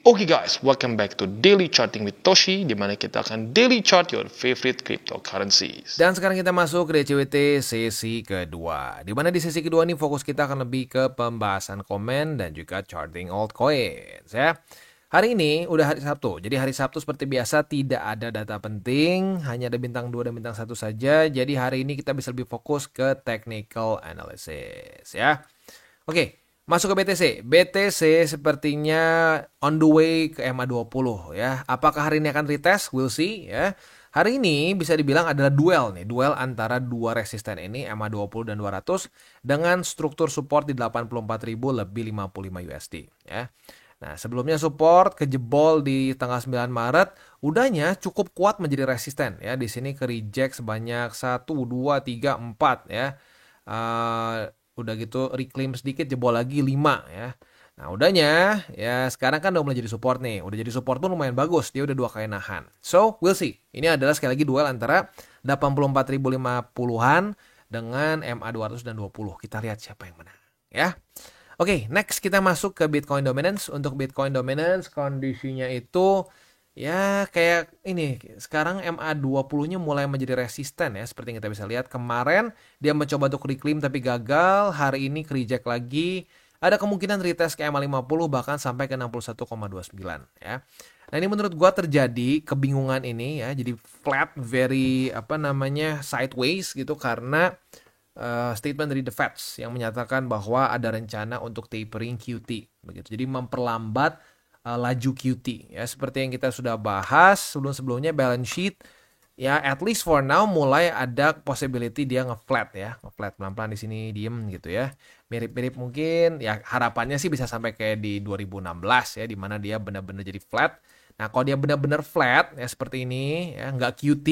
Oke guys, welcome back to Daily Charting with Toshi, di mana kita akan daily chart your favorite cryptocurrencies. Dan sekarang kita masuk ke DCWT sesi kedua. Di mana di sesi kedua ini fokus kita akan lebih ke pembahasan komen dan juga charting altcoins ya. Hari ini udah hari Sabtu. Jadi hari Sabtu seperti biasa tidak ada data penting, hanya ada bintang 2 dan bintang 1 saja. Jadi hari ini kita bisa lebih fokus ke technical analysis ya. Oke. Masuk ke BTC. BTC sepertinya on the way ke MA20 ya. Apakah hari ini akan retest? We'll see ya. Hari ini bisa dibilang adalah duel antara dua resisten ini, MA20 dan 200 dengan struktur support di 84.000 lebih 55 USD ya. Nah, sebelumnya support kejebol di tanggal 9 Maret, udahnya cukup kuat menjadi resisten ya. Di sini ke reject sebanyak 1 2 3 4 ya. Udah gitu reclaim sedikit jebol lagi 5 ya. Nah udahnya ya sekarang kan udah mulai jadi support nih. Udah jadi support pun lumayan bagus. Dia udah 2 kali nahan. So we'll see. Ini adalah sekali lagi duel antara 84.050-an dengan MA200 dan 20. Kita lihat siapa yang menang ya. Oke, next kita masuk ke Bitcoin Dominance. Untuk Bitcoin Dominance kondisinya itu ya kayak ini, sekarang MA20-nya mulai menjadi resisten ya. Seperti yang kita bisa lihat kemarin dia mencoba untuk reclaim tapi gagal. Hari ini reject lagi. Ada kemungkinan retest ke MA50 bahkan sampai ke 61,29 ya. Nah ini menurut gua terjadi kebingungan ini ya. Jadi flat, very sideways gitu karena statement dari The Fed yang menyatakan bahwa ada rencana untuk tapering QT begitu. Jadi memperlambat laju QT ya, seperti yang kita sudah bahas sebelum-sebelumnya. Balance sheet ya at least for now mulai ada possibility dia ngeflat ya, ngeflat pelan-pelan di sini diem gitu ya. Mirip-mirip mungkin ya, harapannya sih bisa sampai kayak di 2016 ya, di mana dia benar-benar jadi flat. Nah kalau dia benar-benar flat ya seperti ini ya, nggak QT,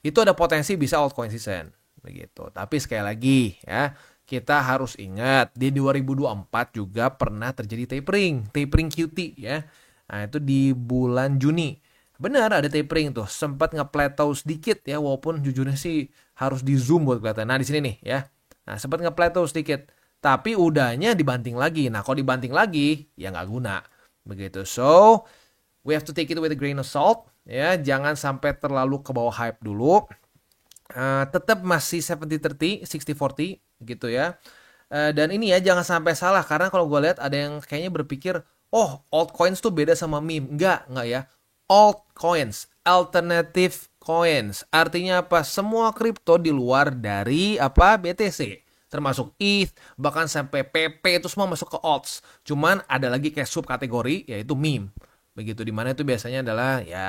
itu ada potensi bisa altcoin season begitu. Tapi sekali lagi ya, kita harus ingat di 2024 juga pernah terjadi tapering QT ya. Nah, itu di bulan Juni. Benar ada tapering tuh, sempat nge-plateau sedikit ya, walaupun jujurnya sih harus di zoom buat kelihatan. Nah, di sini nih ya. Nah, sempat nge-plateau sedikit, tapi udahnya dibanting lagi. Nah, kalau dibanting lagi ya nggak guna. Begitu. So, we have to take it with a grain of salt ya, jangan sampai terlalu ke bawah hype dulu. Tetap masih 70-30, 60-40 gitu ya. Dan ini ya jangan sampai salah, karena kalau gue lihat ada yang kayaknya berpikir, oh altcoins tuh beda sama meme. Enggak ya. Altcoins, alternative coins. Artinya apa? Semua kripto di luar dari BTC. Termasuk ETH, bahkan sampai PP itu semua masuk ke alts. Cuman ada lagi kayak subkategori yaitu meme. Begitu, dimana itu biasanya adalah ya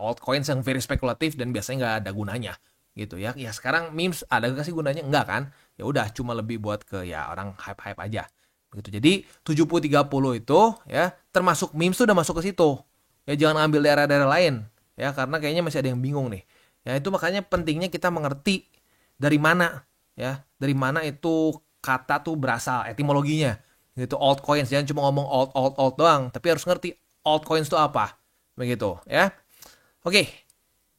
altcoins yang very spekulatif dan biasanya nggak ada gunanya gitu ya. Ya sekarang memes ada gak sih gunanya? Enggak kan? Ya udah cuma lebih buat ke ya orang hype-hype aja. Begitu. Jadi 70-30 itu ya termasuk memes tuh udah masuk ke situ. Ya jangan ambil daerah-daerah lain ya, karena kayaknya masih ada yang bingung nih. Ya itu makanya pentingnya kita mengerti dari mana ya, dari mana itu kata tuh berasal, etimologinya. Gitu, altcoins, jangan cuma ngomong alt doang, tapi harus ngerti altcoins itu apa. Begitu ya. Oke.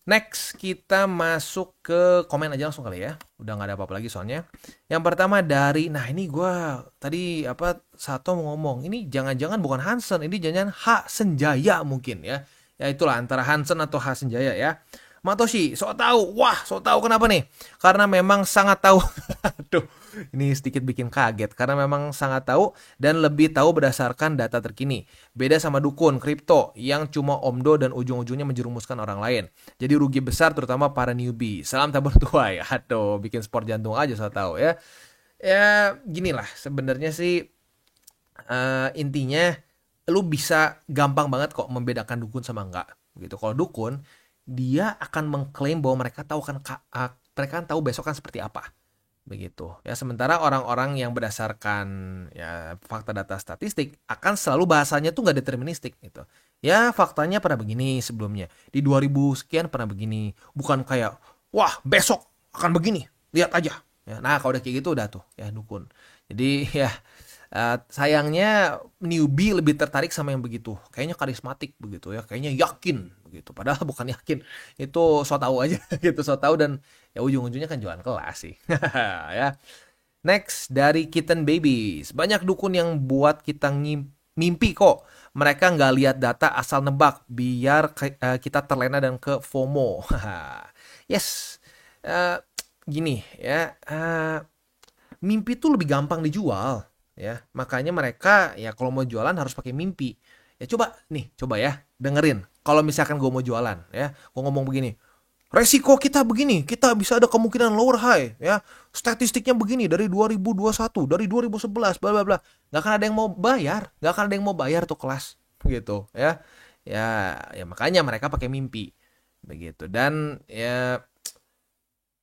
Next kita masuk ke komen aja langsung kali ya. Udah gak ada apa-apa lagi soalnya. Yang pertama dari, nah ini gue tadi Sato mau ngomong, ini jangan-jangan bukan Hansen, ini jangan H Senjaya mungkin ya. Ya itulah antara Hansen atau H Senjaya ya. Matoshi, sok tahu. Wah, sok tahu kenapa nih? Karena memang sangat tahu. Aduh, ini sedikit bikin kaget karena memang sangat tahu dan lebih tahu berdasarkan data terkini. Beda sama dukun kripto yang cuma omdo dan ujung-ujungnya menjerumuskan orang lain. Jadi rugi besar terutama para newbie. Salam tabur tuai. Aduh, bikin sport jantung aja sok tahu ya. Ya, ginilah sebenarnya sih intinya lu bisa gampang banget kok membedakan dukun sama enggak. Gitu. Kalau dukun dia akan mengklaim bahwa mereka kan tahu besok kan seperti apa begitu ya. Sementara orang-orang yang berdasarkan ya fakta data statistik akan selalu bahasanya tuh nggak deterministik gitu ya. Faktanya pernah begini sebelumnya, di 2000 sekian pernah begini, bukan kayak wah besok akan begini, lihat aja ya. Nah kalau udah kayak gitu udah tuh ya dukun. Jadi ya sayangnya newbie lebih tertarik sama yang begitu, kayaknya karismatik begitu ya, kayaknya yakin begitu, padahal bukan yakin, itu so tahu aja gitu, so tahu dan ya ujung-ujungnya kan jualan kelas sih. Ya. Next dari Kitten Babies, banyak dukun yang buat kita mimpi kok. Mereka nggak lihat data asal nebak biar kita terlena dan ke FOMO. Yes. Eh, Gini ya, mimpi tuh lebih gampang dijual ya. Makanya mereka ya kalau mau jualan harus pakai mimpi. Ya coba ya, dengerin. Kalau misalkan gue mau jualan ya, gue ngomong begini. Resiko kita begini, kita bisa ada kemungkinan lower high ya. Statistiknya begini dari 2021, dari 2011, bla bla bla. Gak akan ada yang mau bayar, gak akan ada yang mau bayar tuh kelas gitu ya. Ya makanya mereka pakai mimpi begitu. Dan ya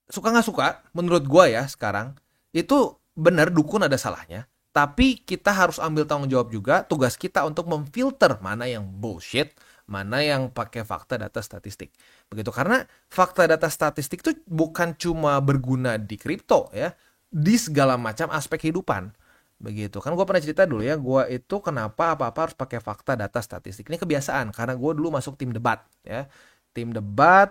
suka nggak suka, menurut gua ya sekarang itu benar dukun ada salahnya. Tapi kita harus ambil tanggung jawab juga. Tugas kita untuk memfilter mana yang bullshit, mana yang pakai fakta data statistik. Begitu, karena fakta data statistik itu bukan cuma berguna di kripto ya, di segala macam aspek kehidupan. Begitu kan, gue pernah cerita dulu ya, gue itu kenapa apa-apa harus pakai fakta data statistik. Ini kebiasaan karena gue dulu masuk tim debat ya. Tim debat,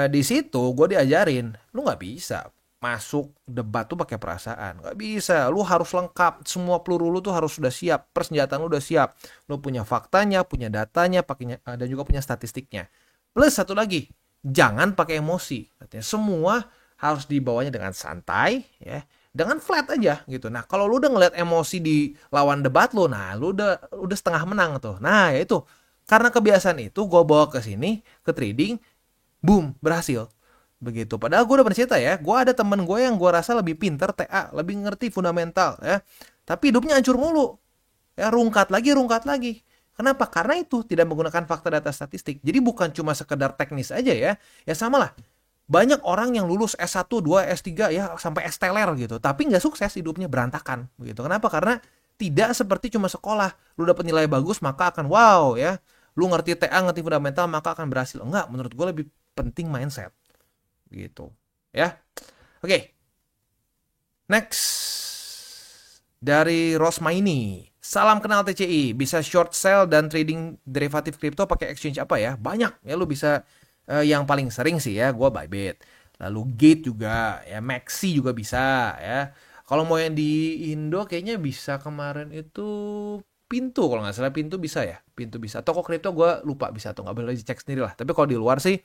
di situ gue diajarin lu nggak bisa masuk debat tuh pakai perasaan, nggak bisa. Lu harus lengkap, semua peluru lu tuh harus sudah siap, persenjataan lu udah siap, lu punya faktanya, punya datanya, pakainya, dan juga punya statistiknya. Plus satu lagi, jangan pakai emosi. Artinya semua harus dibawanya dengan santai ya, dengan flat aja gitu. Nah kalau lu udah ngeliat emosi di lawan debat lu, nah lu udah setengah menang tuh. Nah ya itu, karena kebiasaan itu gue bawa ke sini ke trading, boom, berhasil. Begitu. Padahal gue udah pernah cerita ya, gue ada temen gue yang gue rasa lebih pinter TA, lebih ngerti fundamental ya. Tapi hidupnya hancur mulu. Ya, rungkat lagi. Kenapa? Karena itu tidak menggunakan fakta data statistik. Jadi bukan cuma sekedar teknis aja ya. Ya sama lah. Banyak orang yang lulus S1, 2, S3 ya sampai S-teler gitu. Tapi nggak sukses, hidupnya berantakan. Begitu. Kenapa? Karena tidak seperti cuma sekolah. Lu dapat nilai bagus maka akan wow ya. Lu ngerti TA, ngerti fundamental maka akan berhasil. Enggak, menurut gue lebih penting mindset. Gitu ya. Oke. Next dari Rosmaini. Salam kenal TCI. Bisa short sell dan trading derivatif kripto pakai exchange apa ya? Banyak ya, lu bisa yang paling sering sih ya gua Bybit. Lalu Gate juga ya, Maxi juga bisa ya. Kalau mau yang di Indo kayaknya bisa kemarin itu Pintu, kalau nggak salah Pintu bisa ya. Pintu bisa. Toko kripto gue lupa bisa atau nggak, boleh dicek sendiri lah. Tapi kalau di luar sih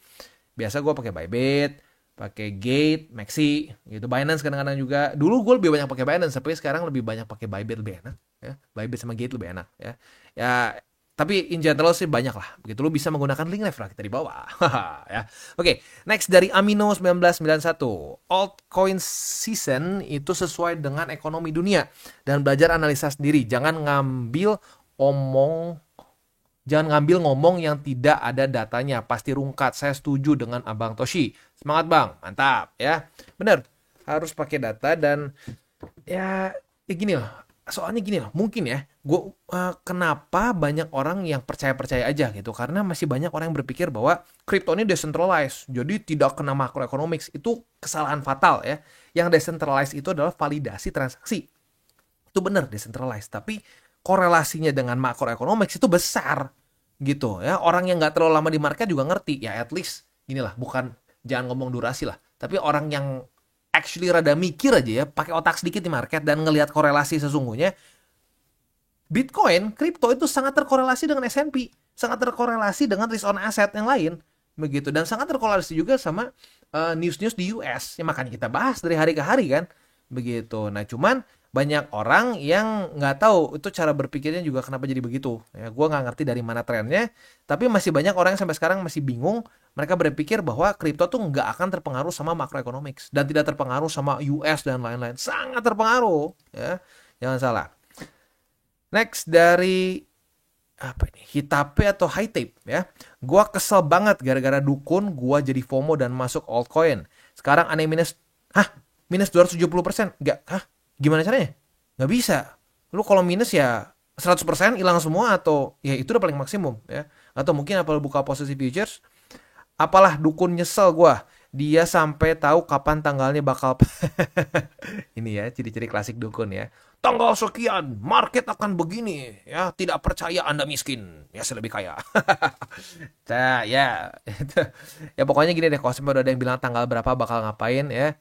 biasa gue pakai Bybit, pakai Gate, Maxi, gitu. Binance kadang-kadang juga. Dulu gue lebih banyak pakai Binance, tapi sekarang lebih banyak pakai Bybit, lebih enak. Ya, Bybit sama Gate lebih enak. Ya, ya. Tapi in general sih banyak lah. Begitu lu bisa menggunakan link referral kita di bawah. Ya. Oke, next dari Amino 1991. Altcoin season itu sesuai dengan ekonomi dunia dan belajar analisa sendiri. Jangan ngambil ngomong yang tidak ada datanya. Pasti rungkat. Saya setuju dengan Abang Toshi. Semangat Bang. Mantap ya. Bener. Harus pakai data dan ya gini loh. Soalnya gini loh. Mungkin ya. Kenapa banyak orang yang percaya-percaya aja gitu. Karena masih banyak orang yang berpikir bahwa kripto ini decentralized. Jadi tidak kena macroeconomics. Itu kesalahan fatal ya. Yang decentralized itu adalah validasi transaksi. Itu benar decentralized. Tapi korelasinya dengan macroeconomics itu besar gitu ya. Orang yang nggak terlalu lama di market juga ngerti ya, at least inilah, bukan jangan ngomong durasi lah, tapi orang yang actually rada mikir aja ya, pakai otak sedikit di market dan ngelihat korelasi sesungguhnya. Bitcoin, kripto itu sangat terkorelasi dengan S&P, sangat terkorelasi dengan risk on asset yang lain begitu, dan sangat terkorelasi juga sama news-news di US ya, makanya kita bahas dari hari ke hari kan begitu. Nah cuman banyak orang yang nggak tahu itu cara berpikirnya juga kenapa jadi begitu ya. Gue nggak ngerti dari mana trennya, tapi masih banyak orang yang sampai sekarang masih bingung. Mereka berpikir bahwa kripto tuh nggak akan terpengaruh sama macroeconomics dan tidak terpengaruh sama US dan lain-lain. Sangat terpengaruh ya, jangan salah. Next dari apa ini, Hitape atau Hitape ya. Gue kesel banget gara-gara dukun gue jadi FOMO dan masuk altcoin. Sekarang aneh minus 270%. Nggak, gimana caranya? Nggak bisa. Lu kalau minus ya 100% hilang semua, atau ya itu udah paling maksimum ya. Atau mungkin apa buka posisi futures. Apalah dukun, nyesel gua. Dia sampai tahu kapan tanggalnya bakal ini ya, ciri-ciri klasik dukun ya. Tanggal sekian market akan begini ya, tidak percaya Anda miskin. Ya saya lebih kaya. Nah, ya. Ya pokoknya gini deh, kalau sampai udah ada yang bilang tanggal berapa bakal ngapain ya.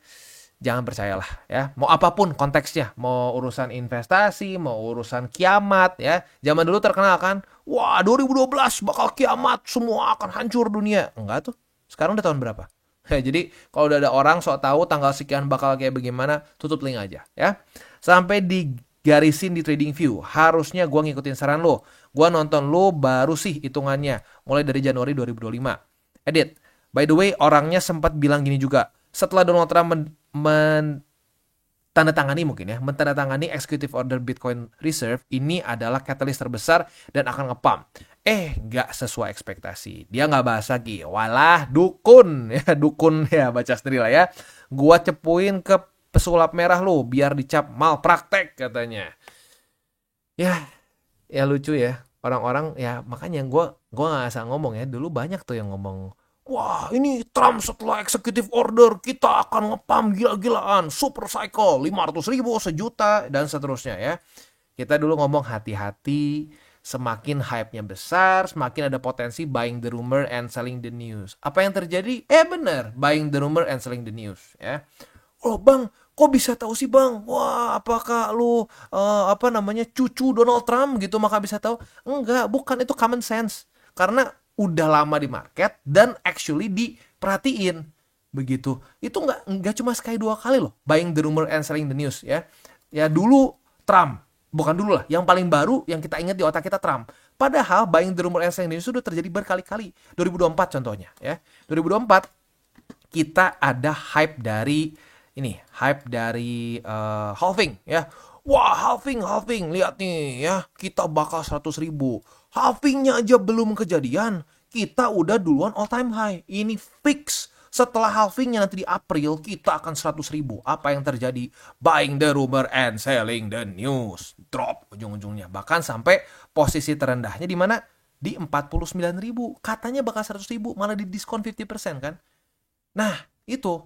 jangan percayalah ya. Mau apapun konteksnya, mau urusan investasi, mau urusan kiamat ya. Zaman dulu terkenal kan, wah 2012 bakal kiamat, semua akan hancur dunia. Enggak tuh. Sekarang udah tahun berapa? Ya, jadi kalau udah ada orang sok tahu tanggal sekian bakal kayak bagaimana, tutup link aja ya. Sampai digarisin di TradingView. Harusnya gua ngikutin saran lo. Gua nonton lo baru sih hitungannya mulai dari Januari 2025. Edit. By the way, orangnya sempat bilang gini juga. Setelah Donald Trump mentandatangani mungkin ya, mentandatangani Executive Order Bitcoin Reserve, ini adalah catalyst terbesar dan akan ngepump. Nggak sesuai ekspektasi. Dia nggak bahas lagi. Walah, dukun. Ya, dukun ya, baca sendiri lah ya. Gua cepuin ke pesulap merah lo, biar dicap malpraktek katanya. Ya lucu ya. Orang-orang ya, makanya gua nggak asal ngomong ya. Dulu banyak tuh yang ngomong, wah, ini Trump setelah executive order kita akan ngepam gila-gilaan, super cycle, 500.000, sejuta, dan seterusnya ya. Kita dulu ngomong hati-hati, semakin hype-nya besar, semakin ada potensi buying the rumor and selling the news. Apa yang terjadi? Bener, buying the rumor and selling the news ya. Oh bang, kok bisa tahu sih bang? Wah, apakah lu cucu Donald Trump gitu maka bisa tahu? Enggak, bukan, itu common sense. Karena udah lama di market dan actually diperhatiin begitu. Itu nggak cuma sekali 2 kali loh buying the rumor and selling the news ya. Ya dulu Trump, bukan dulu lah, yang paling baru yang kita ingat di otak kita Trump. Padahal buying the rumor and selling the news sudah terjadi berkali-kali. 2024 contohnya ya. 2024 kita ada hype dari halving ya. Wah, halving, lihat nih ya, kita bakal 100.000. Halvingnya aja belum kejadian, kita udah duluan all time high. Ini fix. Setelah halvingnya nanti di April, kita akan 100.000. Apa yang terjadi? Buying the rumor and selling the news. Drop ujung-ujungnya. Bahkan sampai posisi terendahnya di mana? Di 49.000. Katanya bakal 100.000, malah di diskon 50% kan? Nah, itu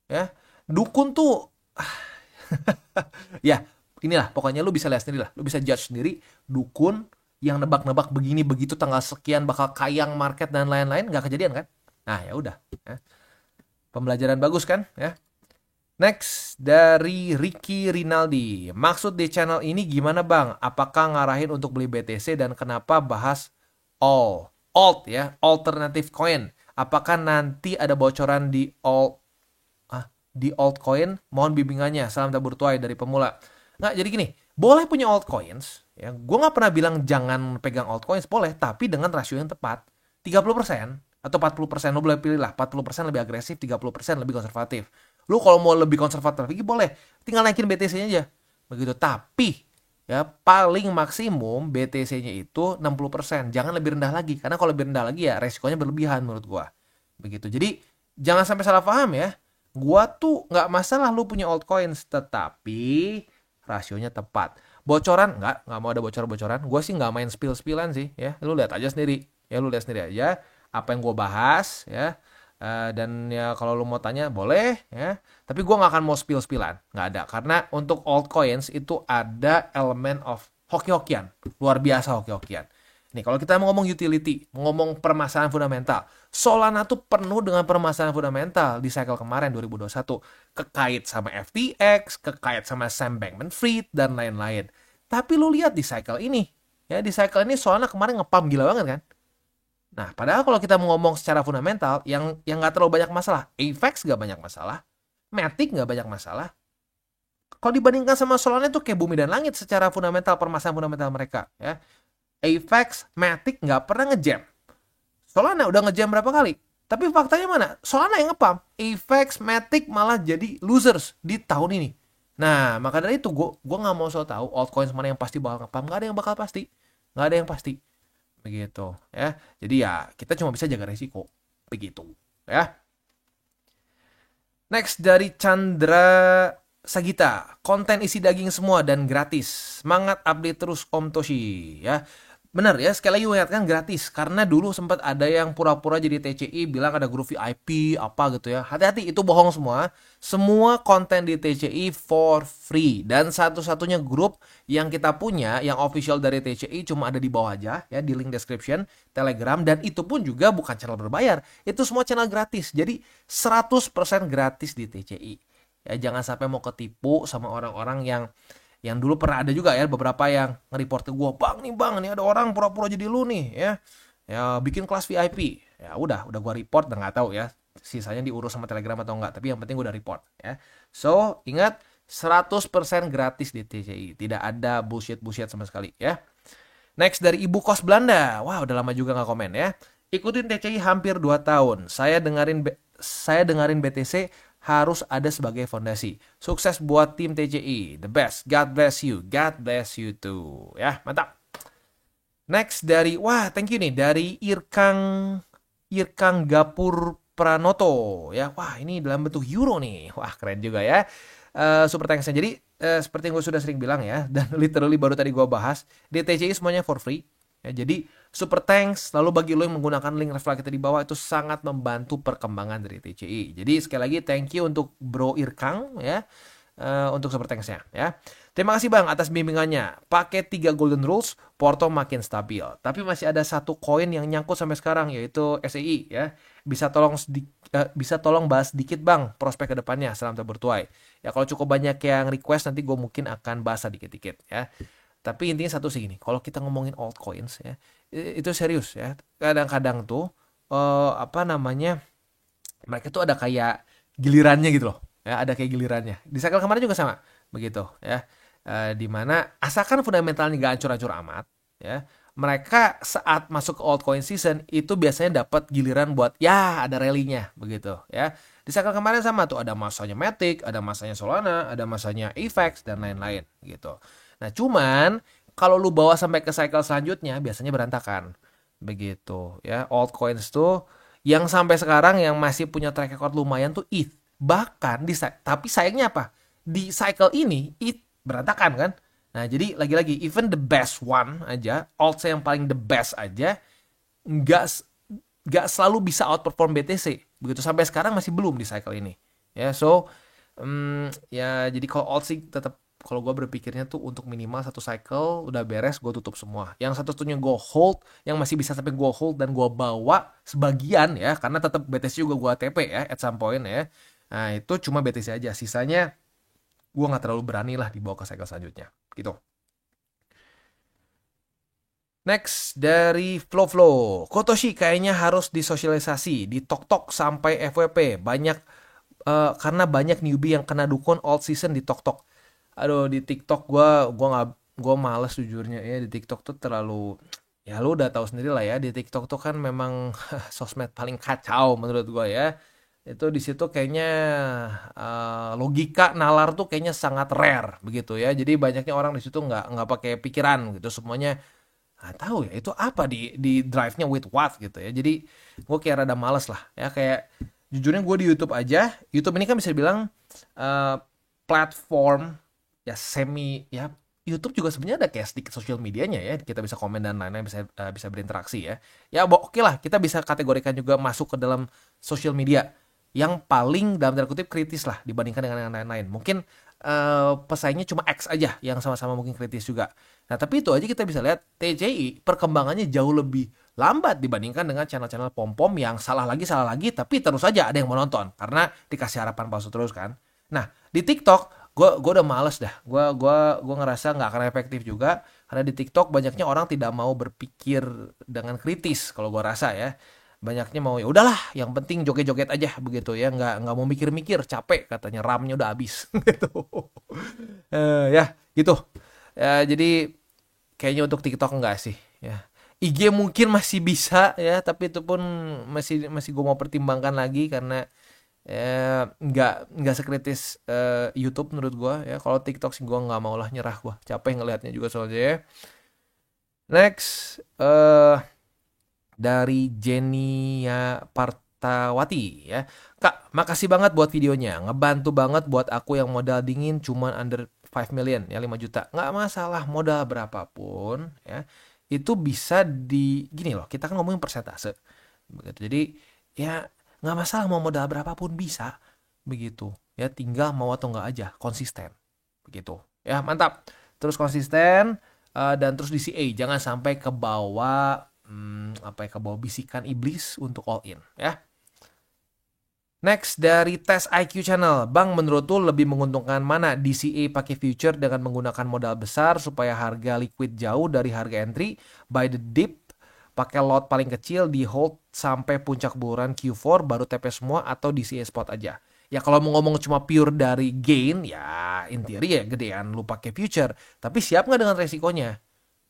ya. Dukun tuh ya, inilah pokoknya lu bisa lihat sendiri lah. Lu bisa judge sendiri dukun yang nebak-nebak begini begitu tanggal sekian bakal kayang market dan lain-lain, nggak kejadian kan? Nah ya udah ya. Pembelajaran bagus kan ya. Next dari Ricky Rinaldi, maksud di channel ini gimana bang? Apakah ngarahin untuk beli BTC dan kenapa bahas alt ya, alternative coin? Apakah nanti ada bocoran di altcoin? Mohon bimbingannya. Salam tabur tuai dari pemula. Nggak, jadi gini, boleh punya altcoins ya. Gue nggak pernah bilang jangan pegang altcoins, boleh, tapi dengan rasio yang tepat. 30% atau 40%, lo boleh pilih lah. 40% lebih agresif, 30% lebih konservatif. Lo kalau mau lebih konservatif lagi boleh, tinggal naikin BTC-nya aja begitu. Tapi ya paling maksimum BTC-nya itu 60%, jangan lebih rendah lagi, karena kalau lebih rendah lagi ya resikonya berlebihan menurut gue begitu. Jadi jangan sampai salah paham ya. Gua tuh nggak masalah lu punya altcoins, tetapi rasionya tepat. Bocoran nggak mau ada bocor-bocoran. Gue sih nggak main spill-spillan sih ya. Lu lihat aja sendiri ya, lu lihat sendiri aja apa yang gue bahas ya. Dan ya kalau lu mau tanya boleh ya, tapi gue nggak akan mau spill-spillan, nggak ada. Karena untuk altcoins itu ada elemen of hoki-hokian, luar biasa hoki-hokian. Nih kalau kita mau ngomong utility, mau ngomong permasalahan fundamental, Solana tuh penuh dengan permasalahan fundamental di cycle kemarin 2021. Kekait sama FTX, kekait sama Sam Bankman-Fried, dan lain-lain. Tapi lu lihat di cycle ini. Ya, di cycle ini Solana kemarin ngepump gila banget kan. Nah, padahal kalau kita mau ngomong secara fundamental, yang nggak terlalu banyak masalah. AVAX nggak banyak masalah. Matic nggak banyak masalah. Kalau dibandingkan sama Solana itu kayak bumi dan langit secara fundamental, permasalahan fundamental mereka. Ya. AVAX, Matic nggak pernah ngejam. Solana udah ngejam berapa kali? Tapi faktanya mana? Solana yang ngepump. AVAX, Matic malah jadi losers di tahun ini. Nah, maka dari itu gue nggak mau so tahu altcoins mana yang pasti bakal ngepump. Nggak ada yang bakal pasti. Nggak ada yang pasti. Begitu ya. Jadi ya kita cuma bisa jaga resiko. Begitu ya. Next dari Chandra Sagita, konten isi daging semua dan gratis. Semangat update terus Om Toshi ya. Bener ya, sekali lagi ingatkan gratis. Karena dulu sempat ada yang pura-pura jadi TCI bilang ada grup VIP apa gitu ya. Hati-hati, itu bohong semua. Semua konten di TCI for free. Dan satu-satunya grup yang kita punya, yang official dari TCI cuma ada di bawah aja ya, di link description, Telegram. Dan itu pun juga bukan channel berbayar. Itu semua channel gratis. Jadi 100% gratis di TCI. Ya jangan sampai mau ketipu sama orang-orang yang dulu pernah ada juga ya beberapa yang nge-report ke gue, bang nih ada orang pura-pura jadi lu nih ya bikin kelas VIP. Ya udah gue report, dan nggak tahu ya sisanya diurus sama Telegram atau enggak, tapi yang penting gue udah report ya. So ingat, 100% gratis di TCI, tidak ada bullshit sama sekali ya. Next dari Ibu Kos Belanda. Wah, udah lama juga nggak komen ya. Ikutin TCI hampir 2 tahun. Saya dengerin BTC harus ada sebagai fondasi. Sukses buat tim TCI. The best. God bless you. God bless you too. Ya, mantap. Next dari, wah, thank you nih, dari Irkang Gapur Pranoto ya. Wah, ini dalam bentuk euro nih. Wah, keren juga ya. Super thanks-nya. Jadi seperti yang gue sudah sering bilang ya, dan literally baru tadi gue bahas, di TCI semuanya for free ya. Jadi super thanks. Lalu bagi lo yang menggunakan link referral kita di bawah, itu sangat membantu perkembangan dari TCI. Jadi sekali lagi thank you untuk Bro Irkang ya, untuk super thanks-nya ya. Terima kasih Bang atas bimbingannya. Pakai 3 golden rules, Porto makin stabil. Tapi masih ada satu koin yang nyangkut sampai sekarang, yaitu SEI ya. Bisa tolong bahas sedikit Bang prospek ke depannya. Salam bertuai. Ya kalau cukup banyak yang request, nanti gue mungkin akan bahas dikit-dikit ya. Tapi intinya satu sih gini, kalau kita ngomongin altcoins ya, itu serius ya. Kadang-kadang tuh mereka tuh ada kayak gilirannya gitu loh. Ya, ada kayak gilirannya. Di cycle kemarin juga sama begitu ya. Dimana asalkan fundamentalnya gak hancur-hancur amat ya, mereka saat masuk ke altcoin season itu biasanya dapat giliran buat ya ada rally-nya begitu ya. Di cycle kemarin sama tuh, ada masanya Matic, ada masanya Solana, ada masanya Avex dan lain-lain gitu. Nah cuman kalau lu bawa sampai ke cycle selanjutnya biasanya berantakan begitu ya. Altcoins tuh yang sampai sekarang yang masih punya track record lumayan tuh ETH. Bahkan tapi sayangnya apa? Di cycle ini ETH berantakan kan. Nah jadi lagi-lagi even the best one aja, alt yang paling the best aja nggak selalu bisa outperform BTC begitu, sampai sekarang masih belum di cycle ini ya. So ya jadi kalau alt sih tetap, kalau gue berpikirnya tuh untuk minimal satu cycle udah beres gue tutup semua. Yang satu-satunya gue hold, yang masih bisa sampai gue hold dan gue bawa sebagian ya, karena tetap BTC juga gue TP ya at some point ya. Nah itu cuma BTC aja, sisanya gue nggak terlalu berani lah dibawa ke cycle selanjutnya gitu. Next dari Flow. Kotoshi kayaknya harus disosialisasi di Tok sampai FWP banyak, karena banyak newbie yang kena dukun all season di Tok. Aduh, di TikTok gue males jujurnya ya. Di TikTok tuh terlalu, ya lu udah tahu sendiri lah ya, di TikTok tuh kan memang sosmed paling kacau menurut gue ya. Itu di situ kayaknya logika nalar tuh kayaknya sangat rare begitu ya. Jadi banyaknya orang di situ nggak pakai pikiran gitu, semuanya nggak tahu ya itu apa di drive-nya with what gitu ya. Jadi gue kayak rada males lah ya. Kayak jujurnya gue di YouTube aja, YouTube ini kan bisa dibilang platform ya semi ya. YouTube juga sebenarnya ada kayak sedikit social medianya ya, kita bisa komen dan lain-lain, bisa berinteraksi ya. Ya oke lah, kita bisa kategorikan juga masuk ke dalam social media yang paling dalam tanda kutip kritis lah dibandingkan dengan yang lain-lain. Mungkin pesaingnya cuma X aja yang sama-sama mungkin kritis juga. Nah tapi itu aja kita bisa lihat TCI perkembangannya jauh lebih lambat dibandingkan dengan channel-channel pom-pom yang salah lagi tapi terus aja ada yang menonton karena dikasih harapan palsu terus kan. Nah di TikTok gue udah males dah. Gue ngerasa nggak akan efektif juga karena di TikTok banyaknya orang tidak mau berpikir dengan kritis kalau gue rasa ya. Banyaknya mau ya udahlah yang penting joget-joget aja begitu ya, nggak mau mikir-mikir, capek katanya, RAM-nya udah habis gitu. Ya gitu ya. Jadi kayaknya untuk TikTok enggak sih ya. IG mungkin masih bisa ya, tapi itu pun masih gue mau pertimbangkan lagi karena nggak sekritis YouTube menurut gue ya. Kalau TikTok sih gue nggak mau lah, nyerah gue, capek ngelihatnya juga soalnya ya. Next dari Jenia Partawati ya. Kak, makasih banget buat videonya. Ngebantu banget buat aku yang modal dingin cuman under 5 million ya, 5 juta. Nggak masalah modal berapapun ya. Itu bisa gini loh, kita kan ngomongin persentase. Begitu. Jadi ya nggak masalah mau modal berapapun bisa. Begitu. Ya tinggal mau atau nggak aja, konsisten. Begitu. Ya mantap. Terus konsisten dan terus di CA. Jangan sampai ke bawah ke bawah bisikan iblis untuk all in ya. Next dari Tes IQ Channel, Bang menurut lu lebih menguntungkan mana DCA pakai future dengan menggunakan modal besar supaya harga liquid jauh dari harga entry, buy the dip, pakai lot paling kecil di hold sampai puncak buruan Q4 baru TP semua atau DCA spot aja. Ya kalau mau ngomong cuma pure dari gain, ya in theory ya gedean lu pakai future, tapi siap nggak dengan resikonya?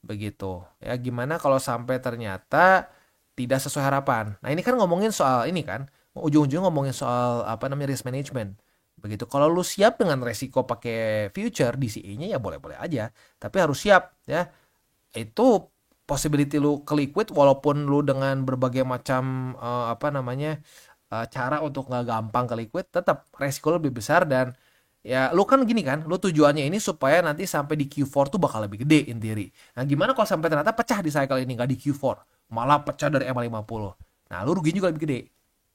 Begitu. Ya gimana kalau sampai ternyata tidak sesuai harapan. Nah, ini kan ngomongin soal ini kan, ujung-ujung ngomongin soal apa namanya risk management. Begitu. Kalau lu siap dengan resiko pakai future DCA-nya ya boleh-boleh aja, tapi harus siap ya. Itu possibility lu ke liquid walaupun lu dengan berbagai macam apa namanya cara untuk nggak gampang ke liquid, tetap resiko lu lebih besar dan ya lu kan gini kan, lu tujuannya ini supaya nanti sampai di Q4 tuh bakal lebih gede in theory. Nah gimana kalau sampai ternyata pecah di cycle ini nggak di Q4, malah pecah dari MA50. Nah lu ruginya juga lebih gede.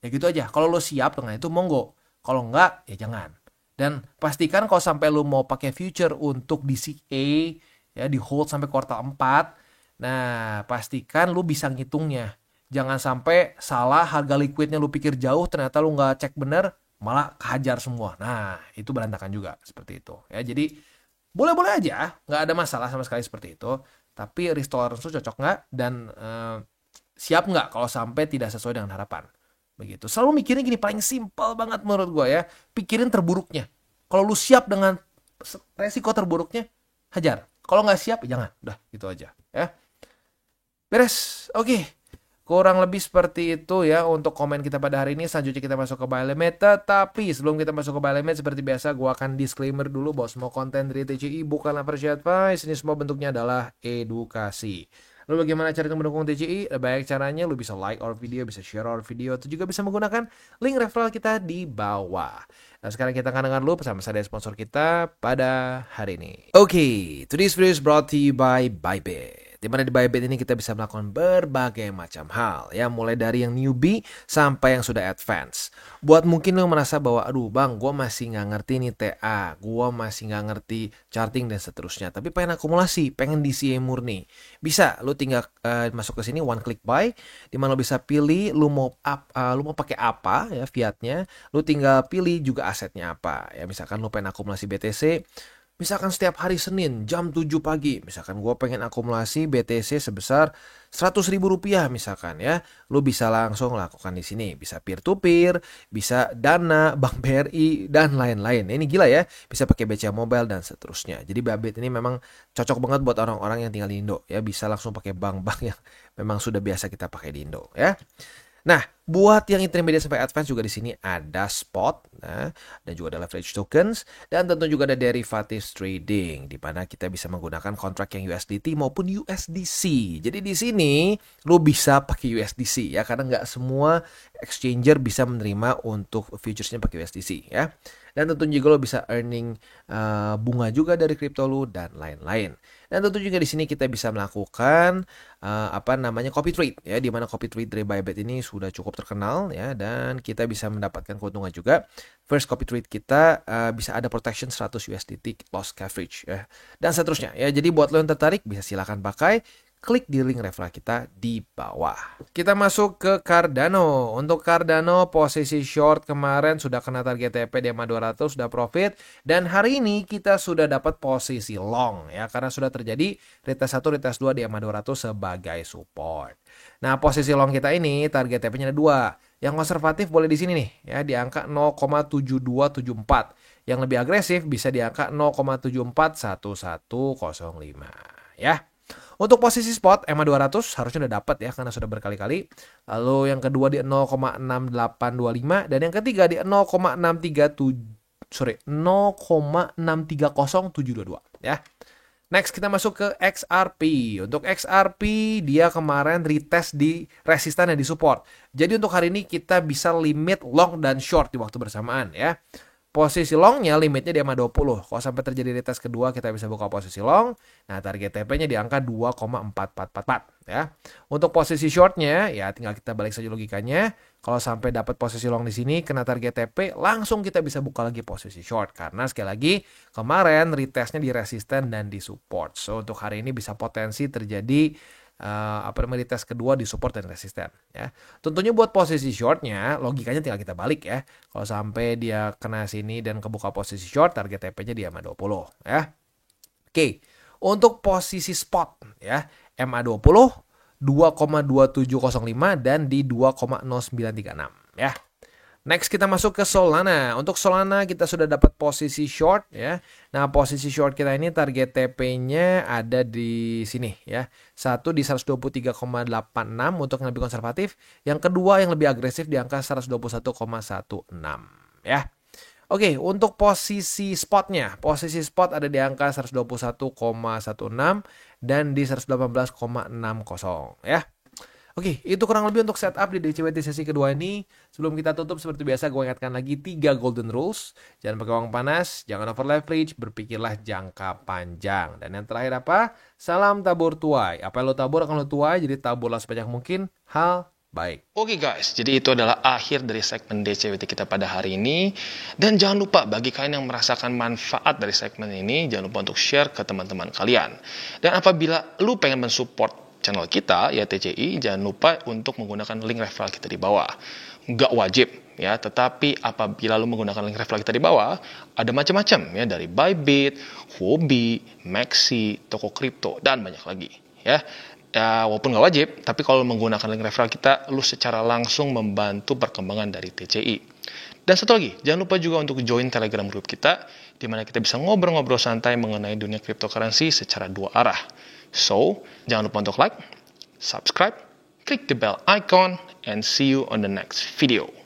Ya gitu aja. Kalau lu siap dengan itu monggo. Kalau enggak ya jangan. Dan pastikan kalau sampai lu mau pakai future untuk DCA ya di hold sampai kuartal 4. Nah, pastikan lu bisa ngitungnya. Jangan sampai salah harga liquidnya lu pikir jauh ternyata lu nggak cek bener malah kehajar semua. Nah, itu berantakan juga seperti itu. Ya, jadi boleh-boleh aja, nggak ada masalah sama sekali seperti itu. Tapi risk tolerance lu cocok nggak dan siap nggak kalau sampai tidak sesuai dengan harapan. Begitu. Selalu mikirin gini, paling simpel banget menurut gue ya. Pikirin terburuknya. Kalau lu siap dengan resiko terburuknya, hajar. Kalau nggak siap, jangan. Udah, gitu aja. Ya. Beres. Oke. Kurang lebih seperti itu ya untuk komen kita pada hari ini. Selanjutnya kita masuk ke buy limit. Tetapi sebelum kita masuk ke buy limit, seperti biasa gue akan disclaimer dulu bahwa semua konten dari TCI bukanlah financial advice. Ini semua bentuknya adalah edukasi. Lalu bagaimana cara mendukung TCI? Baik caranya, lu bisa like our video, bisa share our video, atau juga bisa menggunakan link referral kita di bawah. Nah sekarang kita akan dengar dulu pesan-pesan dari sponsor kita pada hari ini. Oke, today's video is brought to you by Bybit. Dimana di Bybit ini kita bisa melakukan berbagai macam hal ya, mulai dari yang newbie sampai yang sudah advance. Buat mungkin lo merasa bahwa aduh bang, gue masih nggak ngerti nih TA, gue masih nggak ngerti charting dan seterusnya, tapi pengen akumulasi, pengen DCA murni, bisa lo tinggal masuk ke sini one click buy, dimana lo bisa pilih lo mau pakai apa ya fiatnya, lo tinggal pilih juga asetnya apa ya, misalkan lo pengen akumulasi BTC. Misalkan setiap hari Senin jam 7 pagi, misalkan gue pengen akumulasi BTC sebesar Rp100.000 misalkan ya, lu bisa langsung lakukan di sini, bisa peer to peer, bisa Dana, Bank BRI dan lain-lain. Ini gila ya, bisa pakai BCA Mobile dan seterusnya. Jadi Bybit ini memang cocok banget buat orang-orang yang tinggal di Indo ya, bisa langsung pakai bank-bank yang memang sudah biasa kita pakai di Indo ya. Nah, buat yang intermediate sampai advance juga di sini ada spot, nah, dan juga ada leverage tokens, dan tentu juga ada derivatives trading, di mana kita bisa menggunakan kontrak yang USDT maupun USDC. Jadi di sini lo bisa pakai USDC ya, karena nggak semua exchanger bisa menerima untuk futuresnya pakai USDC ya. Dan tentu juga lo bisa earning bunga juga dari kripto lo dan lain-lain. Dan tentu juga di sini kita bisa melakukan copy trade ya, di mana copy trade dari Bybit ini sudah cukup terkenal ya, dan kita bisa mendapatkan keuntungan juga. First copy trade kita bisa ada protection 100 USDT loss coverage ya, dan seterusnya ya. Jadi buat lo yang tertarik bisa silakan pakai. Klik di link referral kita di bawah. Kita masuk ke Cardano. Untuk Cardano, posisi short kemarin sudah kena target TP di EMA 200, sudah profit. Dan hari ini kita sudah dapat posisi long ya, karena sudah terjadi retest 1, retest 2 di EMA 200 sebagai support. Nah, posisi long kita ini target TP-nya ada 2. Yang konservatif boleh di sini nih ya, di angka 0,7274. Yang lebih agresif bisa di angka 0,741105 ya. Untuk posisi spot EMA 200 harusnya udah dapat ya, karena sudah berkali-kali. Lalu yang kedua di 0,6825 dan yang ketiga di 0,630722 ya. Next kita masuk ke XRP. Untuk XRP dia kemarin retest di resisten dan di support. Jadi untuk hari ini kita bisa limit long dan short di waktu bersamaan ya. Posisi longnya limitnya di EMA 20. Kalau sampai terjadi retest kedua kita bisa buka posisi long. Nah target TP-nya di angka 2,4444 ya. Untuk posisi shortnya ya tinggal kita balik saja logikanya. Kalau sampai dapat posisi long di sini kena target TP, langsung kita bisa buka lagi posisi short. Karena sekali lagi kemarin retestnya di resisten dan di support. So untuk hari ini bisa potensi terjadi di tes kedua di support dan resisten ya. Tentunya buat posisi shortnya logikanya tinggal kita balik ya. Kalau sampai dia kena sini dan kebuka posisi short, target TP-nya di MA20 ya. Oke, untuk posisi spot ya, MA20 2,2705 dan di 2,0936 ya. Next kita masuk ke Solana. Untuk Solana kita sudah dapat posisi short ya. Nah, posisi short kita ini target TP-nya ada di sini ya. Satu di 123,86 untuk yang lebih konservatif. Yang kedua yang lebih agresif di angka 121,16 ya. Oke, untuk posisi spotnya. Posisi spot ada di angka 121,16 dan di 118,60 ya. Oke, itu kurang lebih untuk setup di DCWT sesi kedua ini. Sebelum kita tutup, seperti biasa gue ingatkan lagi 3 golden rules. Jangan pakai uang panas, jangan over leverage, berpikirlah jangka panjang. Dan yang terakhir apa? Salam tabur tuai. Apa yang lo tabur akan lo tuai, jadi taburlah sebanyak mungkin hal baik. Oke guys, jadi itu adalah akhir dari segmen DCWT kita pada hari ini. Dan jangan lupa bagi kalian yang merasakan manfaat dari segmen ini, jangan lupa untuk share ke teman-teman kalian. Dan apabila lu pengen mensupport channel kita, ya TCI, jangan lupa untuk menggunakan link referral kita di bawah. Nggak wajib, ya, tetapi apabila lu menggunakan link referral kita di bawah, ada macam-macam, ya, dari Bybit, Huobi, Maxi, toko kripto, dan banyak lagi, ya. Ya, walaupun nggak wajib, tapi kalau menggunakan link referral kita, lu secara langsung membantu perkembangan dari TCI. Dan satu lagi, jangan lupa juga untuk join Telegram group kita, di mana kita bisa ngobrol-ngobrol santai mengenai dunia cryptocurrency secara dua arah. So, jangan lupa untuk like, subscribe, click the bell icon, and see you on the next video.